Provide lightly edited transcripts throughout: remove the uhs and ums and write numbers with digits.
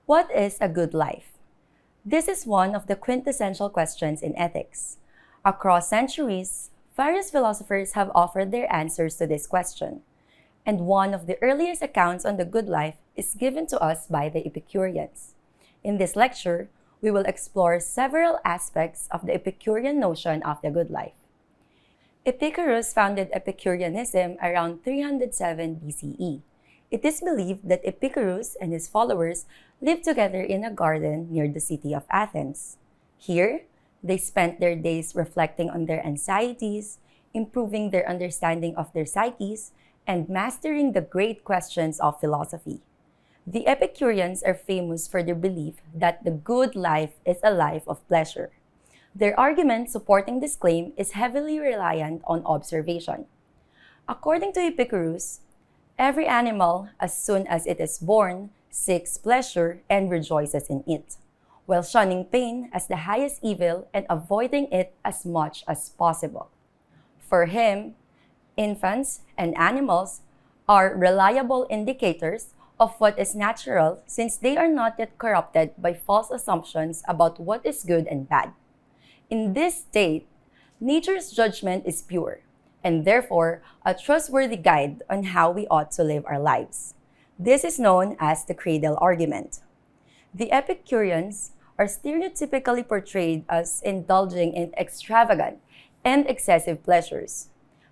What is a good life? This is one of the quintessential questions in ethics. Across centuries, various philosophers have offered their answers to this question, and one of the earliest accounts on the good life is given to us by the Epicureans. In this lecture, we will explore several aspects of the Epicurean notion of the good life. Epicurus founded Epicureanism around 307 BCE. It is believed that Epicurus and his followers lived together in a garden near the city of Athens. Here, they spent their days reflecting on their anxieties, improving their understanding of their psyches, and mastering the great questions of philosophy. The Epicureans are famous for their belief that the good life is a life of pleasure. Their argument supporting this claim is heavily reliant on observation. According to Epicurus, every animal, as soon as it is born, seeks pleasure and rejoices in it, while shunning pain as the highest evil and avoiding it as much as possible. For him, infants and animals are reliable indicators of what is natural since they are not yet corrupted by false assumptions about what is good and bad. In this state, nature's judgment is pure, and therefore a trustworthy guide on how we ought to live our lives. This is known as the cradle argument. The Epicureans are stereotypically portrayed as indulging in extravagant and excessive pleasures.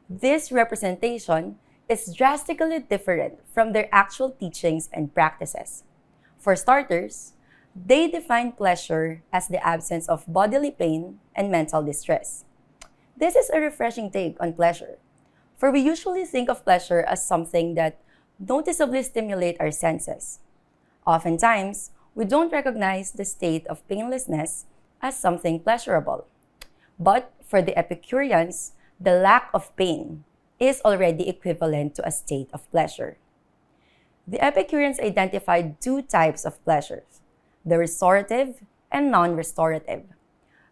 This representation is drastically different from their actual teachings and practices. For starters, they define pleasure as the absence of bodily pain and mental distress. This is a refreshing take on pleasure, for we usually think of pleasure as something that noticeably stimulates our senses. Oftentimes, we don't recognize the state of painlessness as something pleasurable. But for the Epicureans, the lack of pain is already equivalent to a state of pleasure. The Epicureans identified two types of pleasures: the restorative and non-restorative.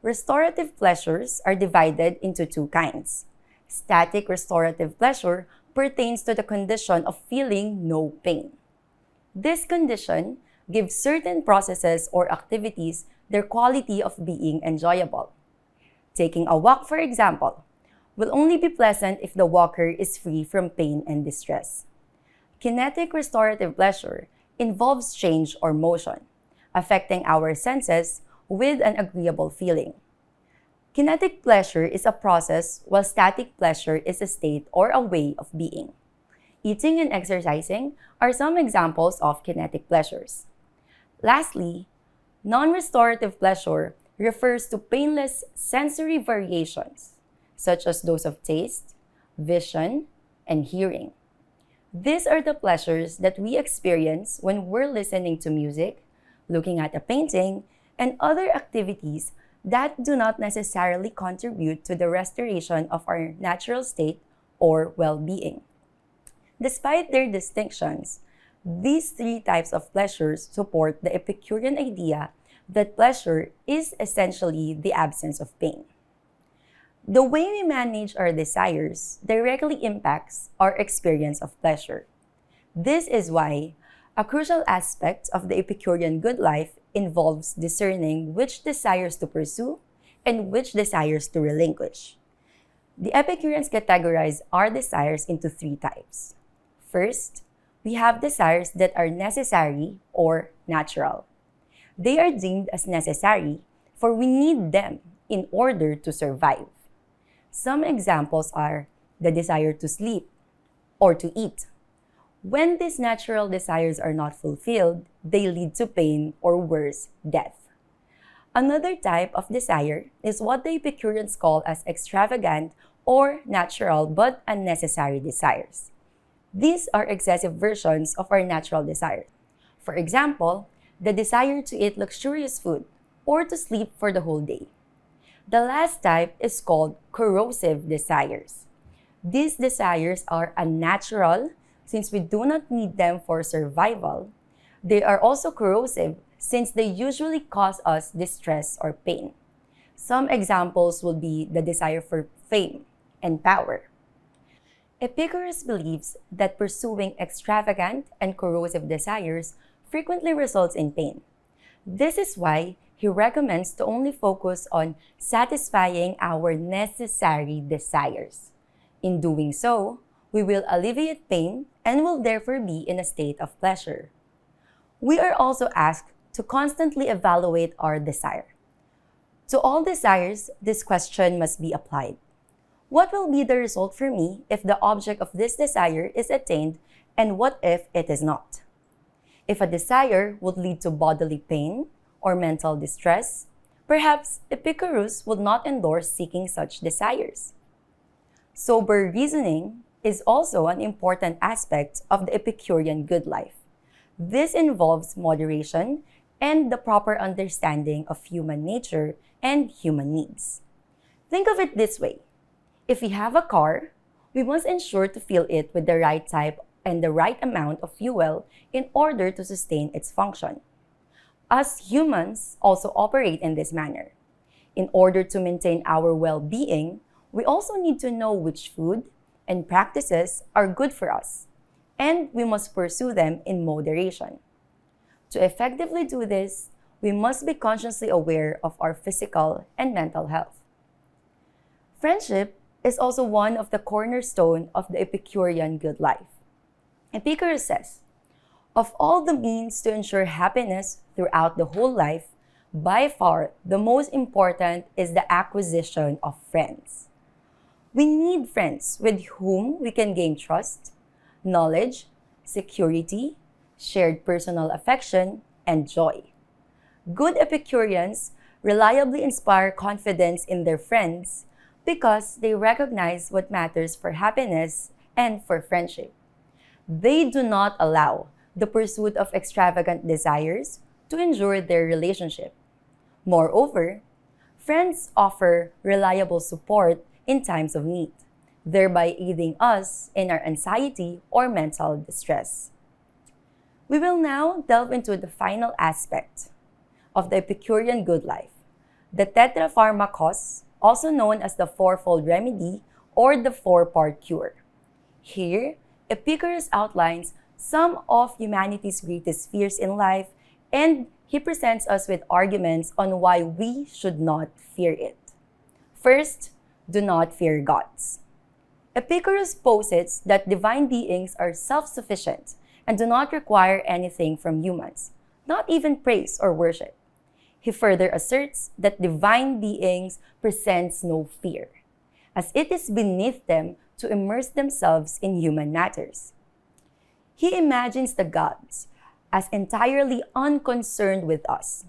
Restorative pleasures are divided into two kinds. Static restorative pleasure pertains to the condition of feeling no pain. This condition gives certain processes or activities their quality of being enjoyable. Taking a walk, for example, will only be pleasant if the walker is free from pain and distress. Kinetic restorative pleasure involves change or motion, affecting our senses with an agreeable feeling. Kinetic pleasure is a process, while static pleasure is a state or a way of being. Eating and exercising are some examples of kinetic pleasures. Lastly, non-restorative pleasure refers to painless sensory variations, such as those of taste, vision, and hearing. These are the pleasures that we experience when we're listening to music, looking at a painting, and other activities that do not necessarily contribute to the restoration of our natural state or well-being. Despite their distinctions, these three types of pleasures support the Epicurean idea that pleasure is essentially the absence of pain. The way we manage our desires directly impacts our experience of pleasure. This is why a crucial aspect of the Epicurean good life involves discerning which desires to pursue and which desires to relinquish. The Epicureans categorize our desires into three types. First, we have desires that are necessary or natural. They are deemed as necessary, for we need them in order to survive. Some examples are the desire to sleep or to eat. When these natural desires are not fulfilled, they lead to pain or worse, death. Another type of desire is what the Epicureans call as extravagant or natural but unnecessary desires. These are excessive versions of our natural desires. For example, the desire to eat luxurious food or to sleep for the whole day. The last type is called corrosive desires. These desires are unnatural since we do not need them for survival. They are also corrosive since they usually cause us distress or pain. Some examples will be the desire for fame and power. Epicurus believes that pursuing extravagant and corrosive desires frequently results in pain, This is why he recommends to only focus on satisfying our necessary desires. In doing so, we will alleviate pain and will therefore be in a state of pleasure. We are also asked to constantly evaluate our desire. To all desires, this question must be applied. What will be the result for me if the object of this desire is attained, and what if it is not? If a desire would lead to bodily pain or mental distress, perhaps Epicurus would not endorse seeking such desires. Sober reasoning is also an important aspect of the Epicurean good life. This involves moderation and the proper understanding of human nature and human needs. Think of it this way. If we have a car, we must ensure to fill it with the right type and the right amount of fuel in order to sustain its function. Us humans also operate in this manner. In order to maintain our well-being, we also need to know which food and practices are good for us, and we must pursue them in moderation. To effectively do this, we must be consciously aware of our physical and mental health. Friendship is also one of the cornerstone of the Epicurean good life. Epicurus says, "Of all the means to ensure happiness throughout the whole life, by far the most important is the acquisition of friends." We need friends with whom we can gain trust, knowledge, security, shared personal affection, and joy. Good Epicureans reliably inspire confidence in their friends because they recognize what matters for happiness and for friendship. They do not allow the pursuit of extravagant desires to injure their relationship. Moreover, friends offer reliable support in times of need, thereby aiding us in our anxiety or mental distress. We will now delve into the final aspect of the Epicurean good life, the tetrapharmakos, also known as the fourfold remedy or the four-part cure. Here, Epicurus outlines some of humanity's greatest fears in life, and he presents us with arguments on why we should not fear it. First, do not fear gods. Epicurus posits that divine beings are self-sufficient and do not require anything from humans, not even praise or worship. He further asserts that divine beings presents no fear, as it is beneath them to immerse themselves in human matters. He imagines the gods as entirely unconcerned with us.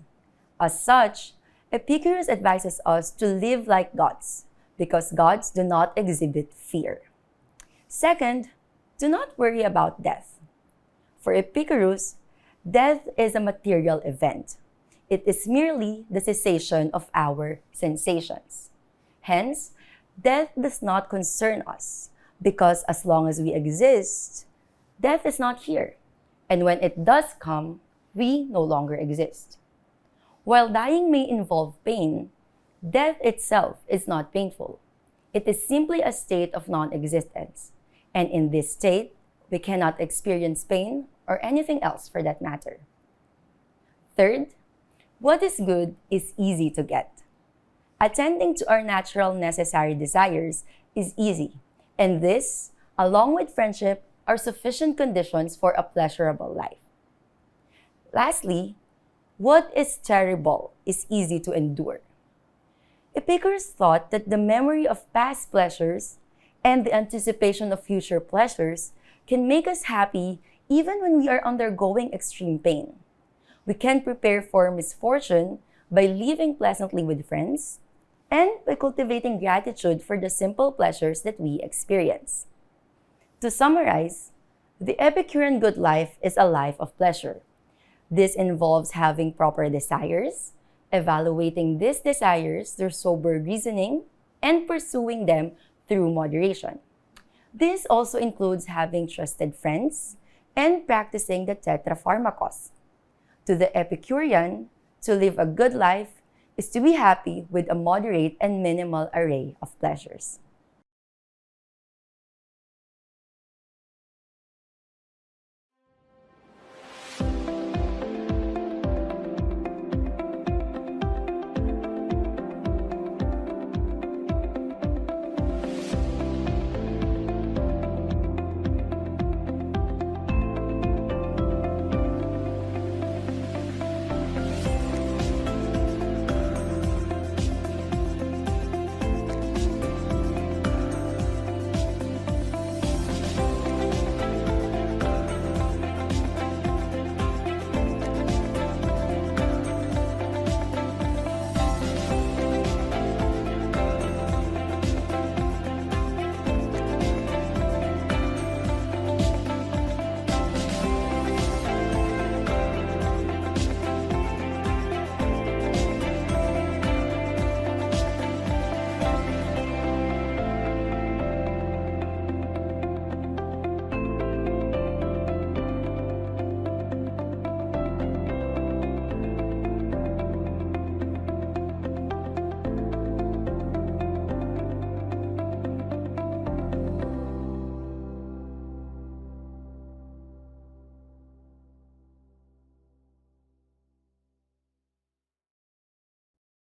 As such, Epicurus advises us to live like gods, because gods do not exhibit fear. Second, do not worry about death. For Epicurus, death is a material event. It is merely the cessation of our sensations. Hence, death does not concern us, because as long as we exist, death is not here. And when it does come, we no longer exist. While dying may involve pain, death itself is not painful. It is simply a state of non-existence. And in this state, we cannot experience pain or anything else for that matter. Third, what is good is easy to get. Attending to our natural necessary desires is easy, and this, along with friendship, are sufficient conditions for a pleasurable life. Lastly, what is terrible is easy to endure. Epicurus thought that the memory of past pleasures and the anticipation of future pleasures can make us happy even when we are undergoing extreme pain. We can prepare for misfortune by living pleasantly with friends and by cultivating gratitude for the simple pleasures that we experience. To summarize, the Epicurean good life is a life of pleasure. This involves having proper desires, evaluating these desires through sober reasoning, and pursuing them through moderation. This also includes having trusted friends and practicing the tetrapharmakos. To the Epicurean, to live a good life is to be happy with a moderate and minimal array of pleasures.